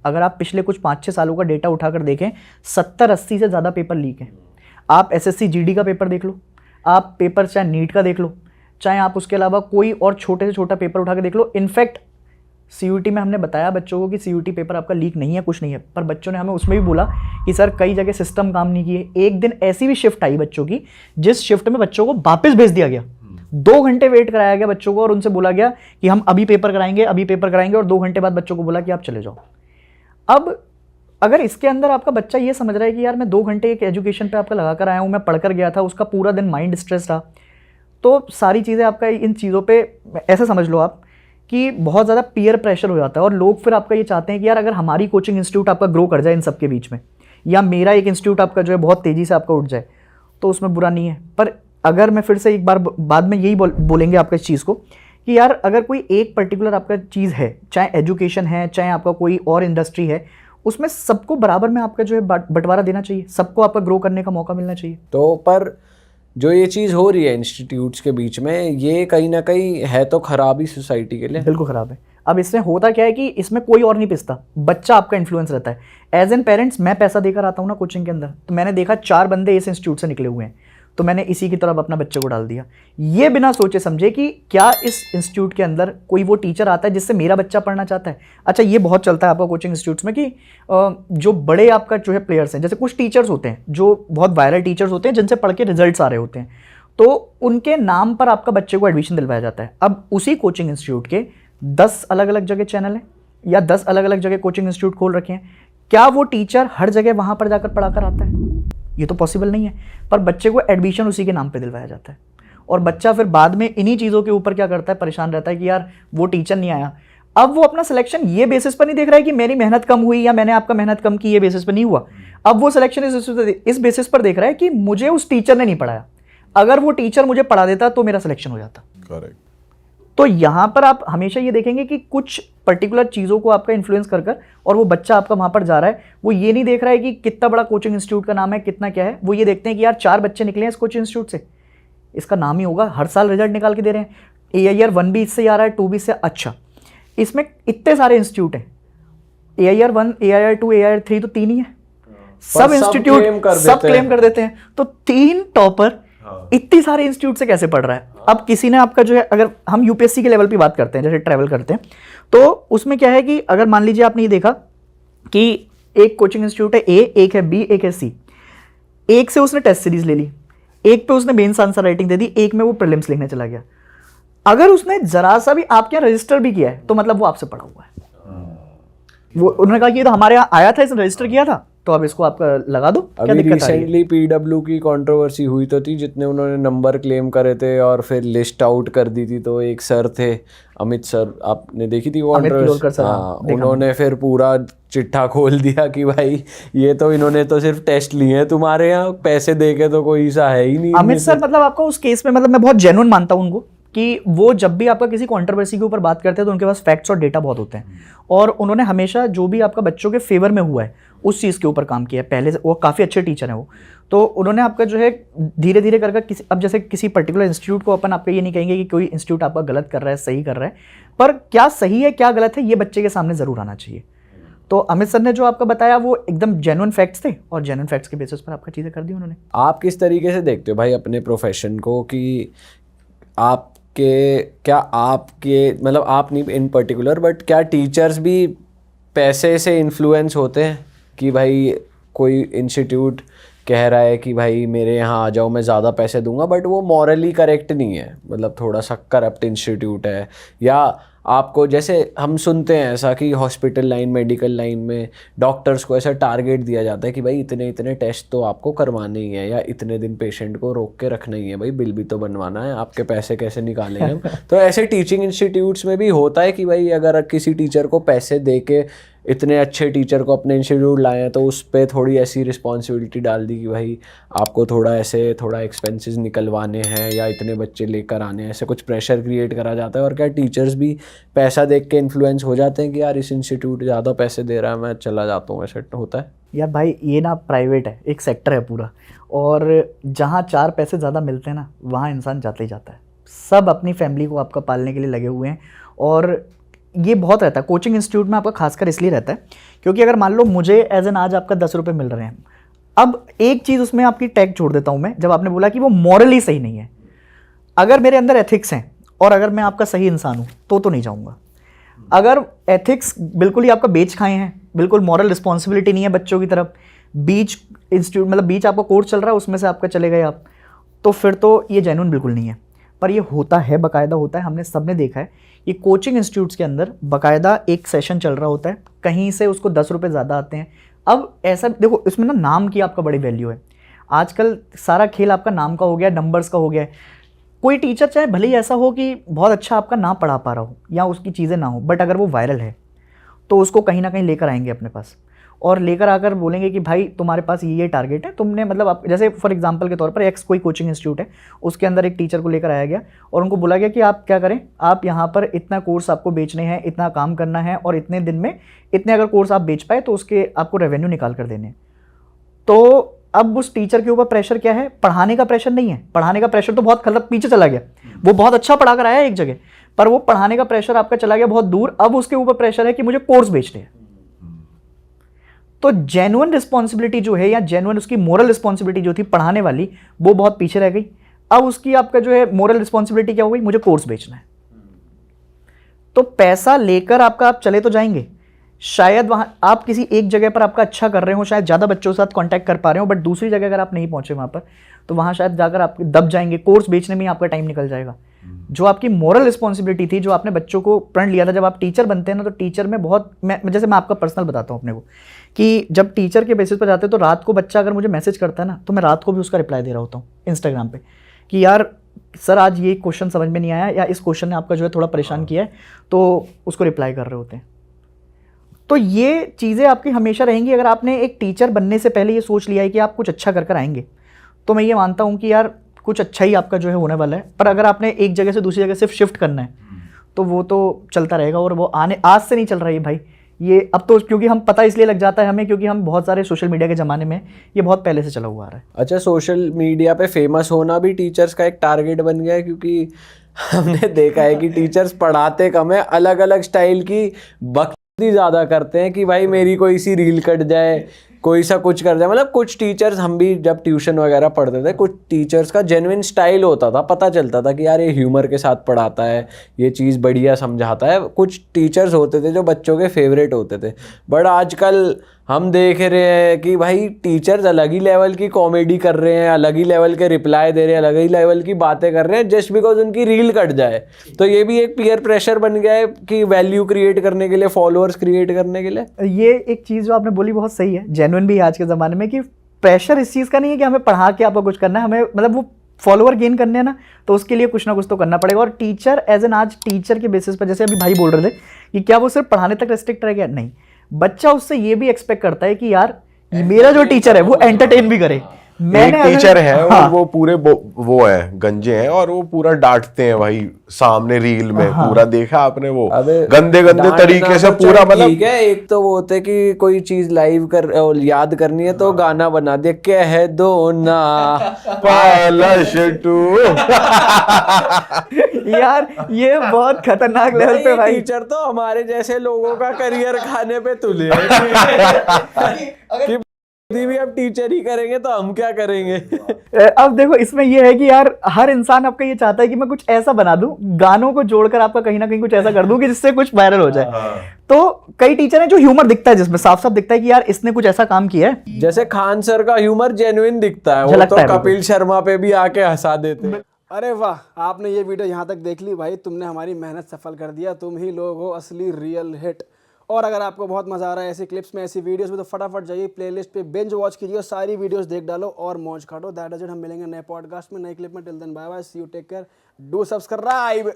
अगर आप पिछले कुछ 5-6 सालों का डेटा उठाकर देखें, 70-80 से ज़्यादा पेपर लीक हैं। आप एसएससी जीडी का पेपर देख लो, आप पेपर चाहे नीट का देख लो, चाहे आप उसके अलावा कोई और छोटे से छोटा पेपर उठा के देख लो। इनफैक्ट सीयूटी में हमने बताया बच्चों को कि सीयूटी पेपर आपका लीक नहीं है, कुछ नहीं है, पर बच्चों ने हमें उसमें भी बोला कि सर कई जगह सिस्टम काम नहीं किए। एक दिन ऐसी भी शिफ्ट आई बच्चों की जिस शिफ्ट में बच्चों को वापस भेज दिया गया, 2 घंटे वेट कराया गया बच्चों को और उनसे बोला गया कि हम अभी पेपर कराएंगे, अभी पेपर कराएंगे, और 2 घंटे बाद बच्चों को बोला कि आप चले जाओ। अब अगर इसके अंदर आपका बच्चा ये समझ रहा है कि यार मैं 2 घंटे एक एजुकेशन पे आपका लगा कर आया हूँ, मैं पढ़कर गया था, उसका पूरा दिन माइंड स्ट्रेस रहा, तो सारी चीज़ें आपका इन चीज़ों पे ऐसा समझ लो आप कि बहुत ज़्यादा पीयर प्रेशर हो जाता है। और लोग फिर आपका ये चाहते हैं कि यार अगर हमारी कोचिंग इंस्टीट्यूट आपका ग्रो कर जाए इन सब के बीच में, या मेरा एक इंस्टीट्यूट आपका जो है बहुत तेज़ी से आपका उठ जाए, तो उसमें बुरा नहीं है। पर अगर मैं फिर से एक बार बाद में यही बोलेंगे आपका इस चीज़ को कि यार अगर कोई एक पर्टिकुलर आपका चीज़ है, चाहे एजुकेशन है, चाहे आपका कोई और इंडस्ट्री है, उसमें सबको बराबर में आपका जो है बंटवारा देना चाहिए, सबको आपका ग्रो करने का मौका मिलना चाहिए। तो पर जो ये चीज़ हो रही है इंस्टीट्यूट्स के बीच में, ये कहीं ना कहीं है तो खराब ही सोसाइटी के लिए। बिल्कुल खराब है। अब इसमें होता क्या है कि इसमें कोई और नहीं पिसता, बच्चा आपका इन्फ्लुएंस रहता है। एज एन पेरेंट्स मैं पैसा देकर आता हूँ ना कोचिंग के अंदर, तो मैंने देखा 4 बंदे इस इंस्टीट्यूट से निकले हुए हैं, तो मैंने इसी की तरफ अपना बच्चे को डाल दिया, ये बिना सोचे समझे कि क्या इस इंस्टीट्यूट के अंदर कोई वो टीचर आता है जिससे मेरा बच्चा पढ़ना चाहता है। अच्छा, ये बहुत चलता है आपका कोचिंग इंस्टीट्यूट्स में कि जो बड़े आपका जो है प्लेयर्स हैं, जैसे कुछ टीचर्स होते हैं जो बहुत वायरल टीचर्स होते हैं जिनसे पढ़ के रिजल्ट्स आ रहे होते हैं, तो उनके नाम पर आपका बच्चे को एडमिशन दिलवाया जाता है। अब उसी कोचिंग इंस्टीट्यूट के 10 अलग अलग जगह चैनल हैं या 10 अलग अलग जगह कोचिंग इंस्टीट्यूट खोल रखे हैं, क्या वो टीचर हर जगह वहां पर जाकर पढ़ाकर आता है? ये तो पॉसिबल नहीं है। पर बच्चे को एडमिशन उसी के नाम पे दिलवाया जाता है, और बच्चा फिर बाद में इन्हीं चीज़ों के ऊपर क्या करता है, परेशान रहता है कि यार वो टीचर नहीं आया। अब वो अपना सिलेक्शन ये बेसिस पर नहीं देख रहा है कि मेरी मेहनत कम हुई या मैंने आपका मेहनत कम की, ये बेसिस पर नहीं हुआ। अब वो सिलेक्शन इस बेसिस पर देख रहा है कि मुझे उस टीचर ने नहीं पढ़ाया, अगर वो टीचर मुझे पढ़ा देता तो मेरा सिलेक्शन हो जाता। करेक्ट। तो यहां पर आप हमेशा ये देखेंगे कि कुछ पर्टिकुलर चीज़ों को आपका इन्फ्लुएंस कर और वो बच्चा आपका वहां पर जा रहा है, वो ये नहीं देख रहा है कि कितना बड़ा कोचिंग इंस्टीट्यूट का नाम है, कितना क्या है। वो ये देखते हैं कि यार 4 बच्चे निकले हैं इस कोचिंग इंस्टीट्यूट से, इसका नाम ही होगा, हर साल रिजल्ट निकाल के दे रहे हैं, AIR 1 भी इससे आ रहा है, 2 भी इससे। अच्छा, इसमें इतने सारे इंस्टीट्यूट हैं, AIR 1, AIR 2, AIR 3 तो 3 ही है, सब इंस्टीट्यूट सब क्लेम कर देते हैं। तो 3 टॉपर इतनी सारे इंस्टीट्यूट से कैसे पढ़ रहा है? अब किसी ने आपका जो है, अगर हम यूपीएससी के लेवल पे बात करते हैं, जैसे ट्रैवल करते हैं, तो उसमें क्या है कि अगर मान लीजिए आपने ये देखा कि एक कोचिंग इंस्टीट्यूट है A, एक है B, एक है C, एक से उसने टेस्ट सीरीज ले ली, एक पे उसने मेंस आंसर राइटिंग दे दी, एक में वो प्रीलिम्स लिखने चला गया। अगर उसने जरा सा भी आपके यहाँ रजिस्टर भी किया है तो मतलब वो आपसे पढ़ा हुआ है। वो उन्होंने कहा कि ये तो हमारे यहाँ आया था, इसने रजिस्टर किया था, तो अब इसको आपका लगा दो। अभी रिसेंटली PW की कंट्रोवर्सी हुई तो थी, जितने उन्होंने नंबर क्लेम करे थे और फिर लिस्ट आउट कर दी थी। तो एक सर थे, अमित सर, आपने देखी थी वो कंट्रोवर्सी? हाँ, उन्होंने फिर पूरा चिट्ठा खोल दिया कि भाई ये तो इन्होंने तो सिर्फ टेस्ट लिए हैं, तुम्हारे यहाँ पैसे दे के तो कोई सा है ही नहीं। अमित सर मतलब आपका उस केस में, मतलब मैं बहुत जेन्युइन मानता हूँ उनको कि वो जब भी आपका किसी कंट्रोवर्सी के ऊपर बात करते हैं तो उनके पास फैक्ट्स और डेटा बहुत होते हैं, और उन्होंने हमेशा जो भी आपका बच्चों के फेवर में हुआ है उस चीज़ के ऊपर काम किया है। पहले वो काफ़ी अच्छे टीचर हैं वो, तो उन्होंने आपका जो है धीरे धीरे करके किसी, अब जैसे किसी पर्टिकुलर इंस्टीट्यूट को अपन आपका ये नहीं कहेंगे कि कोई इंस्टीट्यूट आपका गलत कर रहा है, सही कर रहा है, पर क्या सही है क्या गलत है ये बच्चे के सामने ज़रूर आना चाहिए। तो अमित सर ने जो आपका बताया वो एकदम जेन्युइन फैक्ट्स थे, और जेन्युइन फैक्ट्स के बेसिस पर आपका चीज़ें कर दी उन्होंने। आप किस तरीके से देखते हो भाई अपने प्रोफेशन को, कि आपके मतलब आप नहीं इन पर्टिकुलर, बट क्या टीचर्स भी पैसे से इन्फ्लुएंस होते हैं कि भाई कोई इंस्टीट्यूट कह रहा है कि भाई मेरे यहाँ आ जाओ, मैं ज़्यादा पैसे दूंगा, बट वो मॉरली करेक्ट नहीं है, मतलब थोड़ा सा करप्ट इंस्टीट्यूट है? या आपको, जैसे हम सुनते हैं ऐसा कि हॉस्पिटल लाइन, मेडिकल लाइन में डॉक्टर्स को ऐसा टारगेट दिया जाता है कि भाई इतने इतने टेस्ट तो आपको करवाने ही है, या इतने दिन पेशेंट को रोक के रखना ही है, भाई बिल भी तो बनवाना है, आपके पैसे कैसे निकालेंगे हम? तो ऐसे टीचिंग इंस्टीट्यूट्स में भी होता है कि भाई अगर किसी टीचर को पैसे दे के इतने अच्छे टीचर को अपने इंस्टीट्यूट लाए हैं तो उस पर थोड़ी ऐसी रिस्पॉन्सिबिलिटी डाल दी कि भाई आपको थोड़ा एक्सपेंसेस निकलवाने हैं या इतने बच्चे लेकर आने हैं, ऐसे कुछ प्रेशर क्रिएट करा जाता है? और क्या टीचर्स भी पैसा देख के इन्फ्लुएंस हो जाते हैं कि यार इस इंस्टीट्यूट ज़्यादा पैसे दे रहा है, मैं चला जाता हूँ? ऐसा होता है? यार भाई ये ना प्राइवेट है, एक सेक्टर है पूरा, और जहाँ 4 पैसे ज़्यादा मिलते हैं ना वहाँ इंसान जाते ही जाता है। सब अपनी फैमिली को आपका पालने के लिए लगे हुए हैं, और ये बहुत रहता है कोचिंग इंस्टीट्यूट में आपका, खासकर इसलिए रहता है क्योंकि अगर मान लो मुझे एज एन आज आपका 10 रुपये मिल रहे हैं, अब एक चीज़ उसमें आपकी टैग छोड़ देता हूँ मैं, जब आपने बोला कि वो मॉरली सही नहीं है, अगर मेरे अंदर एथिक्स हैं और अगर मैं आपका सही इंसान हूँ तो नहीं जाऊँगा। अगर एथिक्स बिल्कुल ही आपका बेच खाए हैं, बिल्कुल मॉरल रिस्पॉन्सिबिलिटी नहीं है बच्चों की तरफ, बीच इंस्टीट्यूट मतलब बीच आपका कोर्स चल रहा है उसमें से आपका चले गए आप, तो फिर तो ये जेन्युइन बिल्कुल नहीं है। पर ये होता है, बाकायदा होता है, हमने सबने देखा है। ये कोचिंग इंस्टीट्यूट्स के अंदर बाकायदा एक सेशन चल रहा होता है, कहीं से उसको 10 रुपये ज़्यादा आते हैं। अब ऐसा देखो, इसमें ना नाम की आपका बड़ी वैल्यू है। आजकल सारा खेल आपका नाम का हो गया, नंबर्स का हो गया है। कोई टीचर चाहे भले ही ऐसा हो कि बहुत अच्छा आपका ना पढ़ा पा रहा हो या उसकी चीज़ें ना हो, बट अगर वो वायरल है तो उसको कहीं ना कहीं लेकर आएंगे अपने पास, और लेकर आकर बोलेंगे कि भाई तुम्हारे पास ये टारगेट है, तुमने मतलब आप जैसे फॉर एग्जांपल के तौर पर एक्स कोई कोचिंग इंस्टीट्यूट है, उसके अंदर एक टीचर को लेकर आया गया और उनको बोला गया कि आप क्या करें, आप यहाँ पर इतना कोर्स आपको बेचने हैं, इतना काम करना है और इतने दिन में इतने अगर कोर्स आप बेच पाए तो उसके आपको रेवेन्यू निकाल कर देने। तो अब उस टीचर के ऊपर प्रेशर क्या है, पढ़ाने का प्रेशर नहीं है, पढ़ाने का प्रेशर तो बहुत खत्म पीछे चला गया, वो बहुत अच्छा पढ़ा कर आया एक जगह, पर वो पढ़ाने का प्रेशर आपका चला गया बहुत दूर। अब उसके ऊपर प्रेशर है कि मुझे कोर्स बेचने हैं। तो जेन्युइन रिस्पॉन्सिबिलिटी जो है या जेन्युइन उसकी मोरल रिस्पॉन्सिबिलिटी जो थी पढ़ाने वाली, वो बहुत पीछे रह गई। अब उसकी आपका जो है मोरल रिस्पॉन्सिबिलिटी क्या हो गई, मुझे कोर्स बेचना है। तो पैसा लेकर आपका आप चले तो जाएंगे, शायद वहां आप किसी एक जगह पर आपका अच्छा कर रहे हो, शायद ज़्यादा बच्चों के साथ कांटेक्ट कर पा रहे हो, बट दूसरी जगह अगर आप नहीं पहुंचे वहां पर तो वहां शायद जाकर आप दब जाएंगे, कोर्स बेचने में ही आपका टाइम निकल जाएगा। जो आपकी मोरल रिस्पॉन्सिबिलिटी थी, जो आपने बच्चों को प्रण लिया था, जब आप टीचर बनते हैं ना तो टीचर में बहुत, जैसे मैं आपका पर्सनल बताता हूँ अपने को, कि जब टीचर के बेसिस पर जाते हैं तो रात को बच्चा अगर मुझे मैसेज करता है ना तो मैं रात को भी उसका रिप्लाई दे रहा होता हूँ इंस्टाग्राम पे कि यार सर आज ये क्वेश्चन समझ में नहीं आया या इस क्वेश्चन ने आपका जो है थोड़ा परेशान किया है, तो उसको रिप्लाई कर रहे होते हैं। तो ये चीज़ें आपकी हमेशा रहेंगी। अगर आपने एक टीचर बनने से पहले ये सोच लिया है कि आप कुछ अच्छा कर आएंगे, तो मैं ये मानता हूँ कि यार कुछ अच्छा ही आपका जो है होने वाला है। पर अगर आपने एक जगह से दूसरी जगह सिर्फ शिफ्ट करना है तो वो तो चलता रहेगा, और वो आज से नहीं चल रहा है भाई, ये अब तो क्योंकि हम पता इसलिए लग जाता है हमें क्योंकि हम बहुत सारे सोशल मीडिया के ज़माने में, ये बहुत पहले से चला हुआ आ रहा है। अच्छा, सोशल मीडिया पे फेमस होना भी टीचर्स का एक टारगेट बन गया है, क्योंकि हमने देखा है कि टीचर्स पढ़ाते कम है, अलग अलग स्टाइल की बकचोदी ज़्यादा करते हैं कि भाई मेरी कोई सी रील कट जाए, कोई सा कुछ कर जाए। मतलब कुछ टीचर्स, हम भी जब ट्यूशन वगैरह पढ़ते थे, कुछ टीचर्स का जेन्युइन स्टाइल होता था, पता चलता था कि यार ये ह्यूमर के साथ पढ़ाता है, ये चीज़ बढ़िया समझाता है। कुछ टीचर्स होते थे जो बच्चों के फेवरेट होते थे। बट आजकल हम देख रहे हैं कि भाई टीचर्स अलग ही लेवल की कॉमेडी कर रहे हैं, अलग ही लेवल के रिप्लाई दे रहे हैं, अलग ही लेवल की बातें कर रहे हैं जस्ट बिकॉज उनकी रील कट जाए। तो ये भी एक पीयर प्रेशर बन गया है कि वैल्यू क्रिएट करने के लिए, फॉलोअर्स क्रिएट करने के लिए। ये एक चीज़ जो आपने बोली बहुत सही है, जेन्युइन भी है आज के ज़माने में, कि प्रेशर इस चीज़ का नहीं है कि हमें पढ़ा के आपको कुछ करना है, हमें मतलब वो फॉलोअर गेन करने हैं ना, तो उसके लिए कुछ ना कुछ तो करना पड़ेगा। और टीचर एज एन आज टीचर के बेसिस पर, जैसे अभी भाई बोल रहे थे कि क्या वो सिर्फ पढ़ाने तक रेस्ट्रिक्ट रह गया, नहीं, बच्चा उससे ये भी एक्सपेक्ट करता है कि यार मेरा जो टीचर है वो एंटरटेन भी करे। एक टीचर है और वो पूरे वो है गंजे हैं और वो पूरा डांटते हैं भाई सामने रील में। पूरा देखा आपने वो गंदे गंदे तरीके से पूरा, मतलब ठीक है। एक तो वो होते कि कोई चीज लाइव कर याद करनी है तो गाना बना दे, कह दो ना पालश टू। यार ये बहुत खतरनाक लेवल पे भाई। टीचर तो हमारे जैसे लोगों का करियर खाने पे तुले हैं कि भी अब टीचर ही करेंगे तो हम क्या करेंगे। अब देखो इसमें ये है कि यार हर इंसान आपका ये चाहता है कि मैं कुछ ऐसा बना दूं, गानों को जोड़कर आपका कहीं ना कहीं कुछ ऐसा कर दूं कि जिससे कुछ वायरल हो जाए। तो कई टीचर हैं जो ह्यूमर दिखता है, जिसमें साफ साफ दिखता है कि यार इसने कुछ ऐसा काम किया है। जैसे खान सर का ह्यूमर जेन्युइन दिखता है, वो तो कपिल शर्मा पे भी आके हंसा देते हैं। अरे वाह, आपने ये वीडियो यहाँ तक देख ली भाई, तुमने हमारी मेहनत सफल कर दिया। तुम ही लोग हो असली रियल हिट। और अगर आपको बहुत मजा आ रहा है ऐसी क्लिप्स में, ऐसी वीडियोस में, तो फटाफट जाइए प्लेलिस्ट पे बिंज वॉच कीजिए और सारी वीडियोस देख डालो और मौज काटो। That is it. हम मिलेंगे नए पॉडकास्ट में, नए क्लिप में। Till then bye bye, see you, take care, do subscribe.